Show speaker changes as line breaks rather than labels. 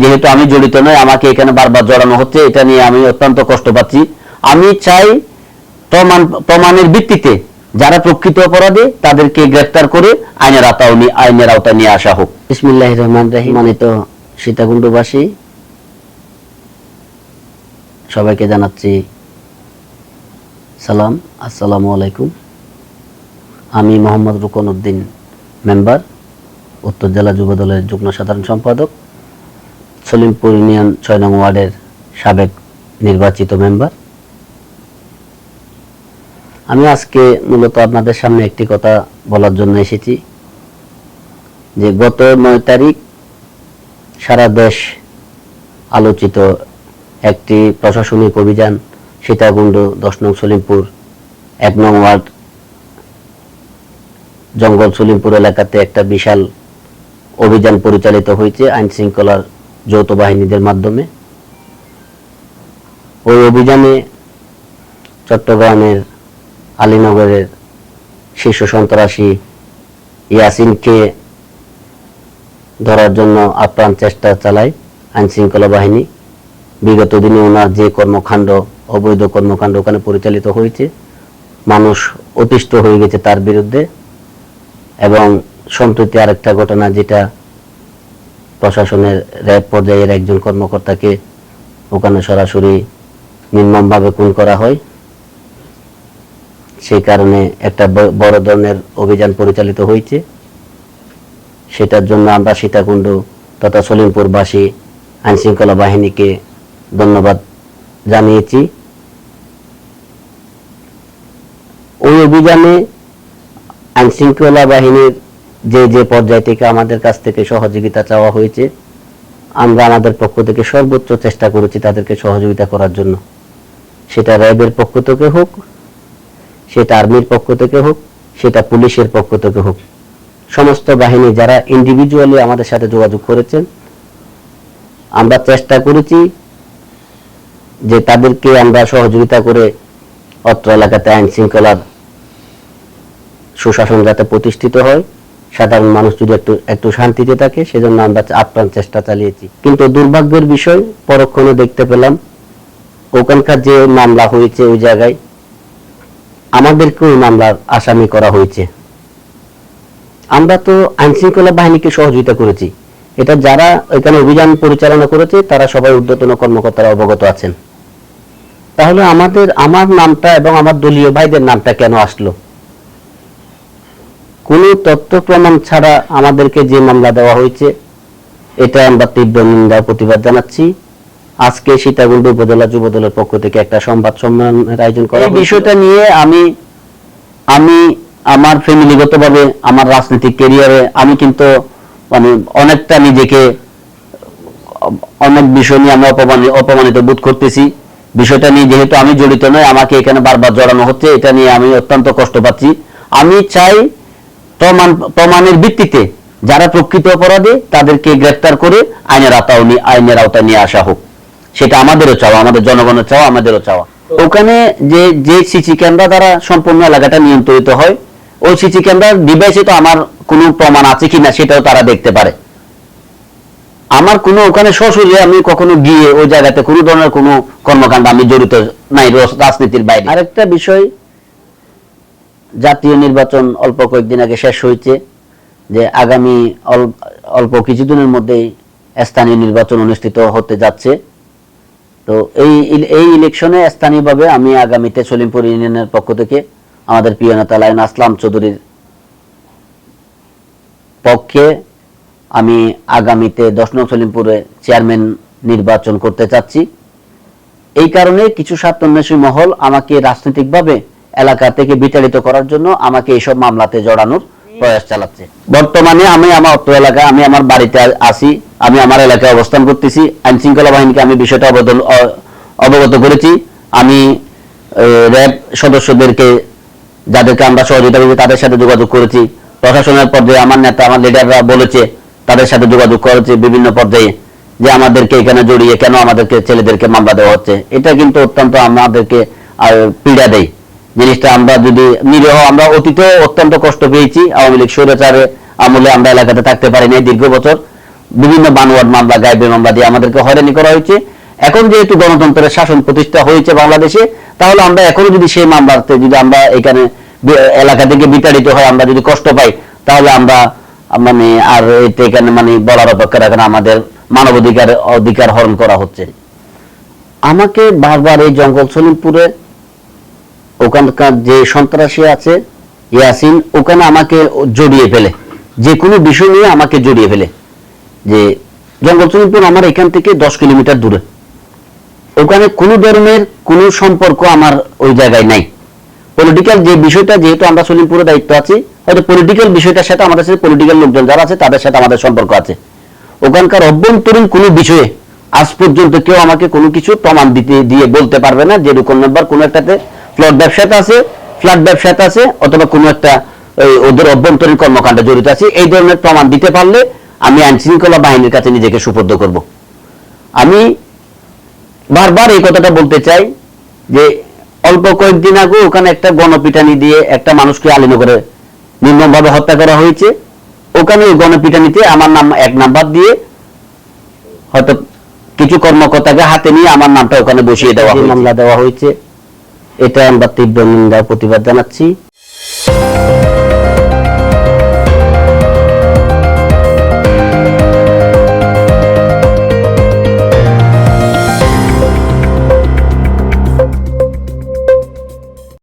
যেহেতু আমি জড়িত নই, আমাকে এখানে বারবার জড়ানো হচ্ছে, এটা নিয়ে আমি অত্যন্ত কষ্ট পাচ্ছি। আমি চাই প্রমাণের ভিত্তিতে যারা প্রকৃত অপরাধী তাদেরকে গ্রেফতার করে আইনের আওতায় নিয়ে আসা হোক। বিসমিল্লাহির রহমানির রহিম। মানিত সীতাকুণ্ডবাসী সবাইকে জানাচ্ছি সালাম, আসসালামু আলাইকুম। আমি মোহাম্মদ রুকন উদ্দিন, মেম্বার, উত্তর জেলা যুব দলের যুগ্ম সাধারণ সম্পাদক, সলিমপুর ইউনিয়ন ৬ নং ওয়ার্ডের সাবেক নির্বাচিত মেম্বার। আমি আজকে মূলত আপনাদের সামনে একটি কথা বলার জন্য এসেছি যে গত ৯ তারিখ সারা দেশ আলোচিত একটি প্রশাসনিক অভিযান সীতাকুণ্ড ১০ নং সলিমপুর ১ নং ওয়ার্ড জঙ্গল সলিমপুর এলাকাতে একটা বিশাল অভিযান পরিচালিত হয়েছে আইন শৃঙ্খলার যৌথ বাহিনীদের মাধ্যমে। ওই অভিযানে চট্টগ্রামের আলীনগরের শীর্ষ সন্ত্রাসী ইয়াসিনকে ধরার জন্য আপ্রাণ চেষ্টা চালায় আইন শৃঙ্খলা বাহিনী। বিগত দিনে ওনার যে কর্মকাণ্ড, অবৈধ কর্মকাণ্ড ওখানে পরিচালিত হয়েছে, মানুষ অতিষ্ঠ হয়ে গেছে তার বিরুদ্ধে। এবং সম্প্রতি আরেকটা ঘটনা, যেটা প্রশাসনের র্যাব পর্যায়ের একজন কর্মকর্তাকে ওখানে সরাসরি নির্মমভাবে খুন করা হয়। সেই কারণে একটা বড় ধরনের অভিযান পরিচালিত হয়েছে। সেটার জন্য আমরা সীতাকুণ্ড তথা সলিমপুরবাসী আইন শৃঙ্খলা বাহিনীকে ধন্যবাদ জানিয়েছি। ওই অভিযানে আইন শৃঙ্খলা বাহিনীর যে পর্যায় থেকে আমাদের কাছ থেকে সহযোগিতা চাওয়া হয়েছে, আমরা আমাদের পক্ষ থেকে সর্বোচ্চ চেষ্টা করেছি তাদেরকে সহযোগিতা করার জন্য। সেটা র্যাবের পক্ষ থেকে হোক, সেটা আর্মির পক্ষ থেকে হোক, সেটা পুলিশের পক্ষ থেকে হোক, সমস্ত বাহিনী যারা ইন্ডিভিজুয়ালি আমাদের সাথে যোগাযোগ করেছেন, আমরা চেষ্টা করেছি যে তাদেরকে আমরা সহযোগিতা করে অত্র এলাকাতে আইন শৃঙ্খলার সুশাসন যাতে প্রতিষ্ঠিত হয়, সাধারণ মানুষ যদি একটু শান্তিতে থাকে, সেজন্য আমরা আপ্রাণ চেষ্টা চালিয়েছি। কিন্তু দুর্ভাগ্যের বিষয়, পরক্ষণে দেখতে পেলাম ওখানকার যে মামলা হয়েছে ওই জায়গায় আমাদেরকে ওই মামলার আসামি করা হয়েছে। আমরা তো আইন শৃঙ্খলা বাহিনীকে সহযোগিতা করেছি, এটা যারা এখানে অভিযান পরিচালনা করেছে তারা সবাই ঊর্ধ্বতন কর্মকর্তারা অবগত আছেন। তাহলে আমার নামটা এবং আমার দলীয় ভাইদের নামটা কেন আসলো? কোন তথ্য প্রমাণ ছাড়া আমাদেরকে যে মামলা দেওয়া হয়েছে, এটা আমরা তীব্র নিন্দা প্রতিবাদ জানাচ্ছি। আজকে সীতাকুণ্ড উপজেলা যুব দলের পক্ষ থেকে একটা সংবাদ সম্মেলনের আয়োজন করা। এই বিষয়টা নিয়ে আমি আমার ফ্যামিলিগতভাবে আমার রাজনৈতিক ক্যারিয়ারে আমি কিন্তু অনেকটা নিজেকে অনেক বিষয় নিয়ে আমি অপমানিত বোধ করতেছি। বিষয়টা নিয়ে যেহেতু আমি জড়িত নই, আমাকে এখানে বারবার জড়ানো হচ্ছে, এটা নিয়ে আমি অত্যন্ত কষ্ট পাচ্ছি। আমি চাই প্রমাণের ভিত্তিতে যারা প্রকৃত অপরাধী তাদেরকে গ্রেফতার করে আইনের আওতায় নিয়ে আসা হোক। সেটা আমাদেরও চাওয়া, আমাদের জনগণের চাওয়া, আমাদেরও চাওয়া। ওখানে যে সিসি ক্যামেরা দ্বারা সম্পূর্ণ এলাকাটা নিয়ন্ত্রিত হয়, ওই সিসি ক্যামেরার ডিভাইসে তো আমার কোনো প্রমাণ আছে কিনা সেটাও তারা দেখতে পারে। আমার কোনো ওখানে সশরীরে আমি কখনো গিয়ে ওই জায়গাতে কোনো ধরনের কোনো কর্মকাণ্ড আমি জড়িত নাই রাজনীতির বাইরে। আরেকটা বিষয়, জাতীয় নির্বাচন অল্প কয়েকদিন আগে শেষ হয়েছে, যে আগামী অল্প কিছুদিনের মধ্যেই স্থানীয় নির্বাচন অনুষ্ঠিত হতে যাচ্ছে। তো এই ইলেকশনে স্থানীয়ভাবে আমি আগামীতে সলিমপুর ইউনিয়নের পক্ষ থেকে আমাদের প্রিয় নেতা লায়ন আসলাম চৌধুরীর পক্ষে আমি আগামীতে ১০ নং সলিমপুরে চেয়ারম্যান নির্বাচন করতে চাচ্ছি। এই কারণে কিছু স্বার্থান্বেষী মহল আমাকে রাজনৈতিকভাবে এলাকা থেকে বিতাড়িত করার জন্য আমাকে এইসব মামলাতে জড়ানোর প্রয়াস চালাচ্ছে। বর্তমানে আমি আমার অত্র এলাকা, আমি আমার বাড়িতে আছি, আমি আমার এলাকায় অবস্থান করতেছি। আইন শৃঙ্খলা বাহিনীকে আমি বিষয়টা অবগত করেছি। আমি র্যাব সদস্যদেরকে, যাদেরকে আমরা সহযোগিতা করেছি, তাদের সাথে যোগাযোগ করেছি। প্রশাসনের পর্যায়ে আমার নেতা, আমার লিডাররা বলেছে, তাদের সাথে যোগাযোগ করেছে বিভিন্ন পর্যায়ে, যে আমাদেরকে এখানে জড়িয়ে কেন আমাদেরকে ছেলেদেরকে মামলা দেওয়া হচ্ছে। এটা কিন্তু অত্যন্ত আমাদেরকে পীড়া দেয় জিনিসটা। আমরা যদি নিরীহ, আমরা অতীতে অত্যন্ত কষ্ট পেয়েছি। আওয়ামী লীগ স্বৈরাচারে আমলে আমরা এলাকাতে থাকতে পারি নাই দীর্ঘ বছর। বিভিন্ন বানোয়াট মামলা, গায়েবী মামলা দিয়ে আমাদেরকে হয়রানি করা হয়েছে। এখন যেহেতু গণতন্ত্রের শাসন প্রতিষ্ঠা হয়েছে বাংলাদেশে, তাহলে আমরা এখনো যদি সেই মামলাতে যদি আমরা এখানে এলাকা থেকে বিতাড়িত হয়, আমরা যদি কষ্ট পাই, তাহলে আমরা মানে আর এটা এখানে মানে বলার অপেক্ষা রাখে না, আমাদের অধিকার হরণ করা হচ্ছে। আমাকে বারবার এই জঙ্গল সলিমপুরে ওখানকার যে সন্ত্রাসী আছে ইয়াসিন, ওখানে আমাকে জড়িয়ে ফেলে, যে কোনো বিষয় নিয়ে আমাকে জড়িয়ে ফেলে। যে জঙ্গল সলিমপুর আমার এখান থেকে 10 কিলোমিটার দূরে, ওখানে কোনো ধরনের কোনো সম্পর্ক আমার ওই জায়গায় নাই। পলিটিক্যাল যে বিষয়টা, যেহেতু আমরা সলিমপুরে দায়িত্ব আছি, হয়তো পলিটিক্যাল বিষয়টার সাথে আমাদের সাথে পলিটিক্যাল লোকজন যারা আছে তাদের সাথে আমাদের সম্পর্ক আছে। ওখানকার অভ্যন্তরীণ কোনো বিষয়ে আজ পর্যন্ত কেউ আমাকে কোনো কিছু প্রমাণ দিয়ে বলতে পারবে না যে রুকন মেম্বার কোনো একটাতে ফ্ল্যাট ব্যবসাতে আছে অথবা কোনো একটা ওদের অভ্যন্তরীণ কর্মকাণ্ডে জড়িত আছে। এই ধরনের প্রমাণ দিতে পারলে আমি আইন শৃঙ্খলা বাহিনীর কাছে নিজেকে সুপর্দ করব। আমি বারবার এই কথাটা বলতে চাই যে অল্প কয়েকদিন আগে ওখানে একটা গণপিটানি দিয়ে একটা মানুষকে আলীনগরে নির্মমভাবে হত্যা করা হয়েছে। ওখানে ওই গণপিটানিতে আমার নাম 1 নাম্বার দিয়ে হয়তো কিছু কর্মকর্তাকে হাতে নিয়ে আমার নামটা ওখানে বসিয়ে দেওয়া হয়েছে, মামলা দেওয়া হয়েছে। এটা আমরা তীব্র নিন্দা প্রতিবাদ জানাচ্ছি।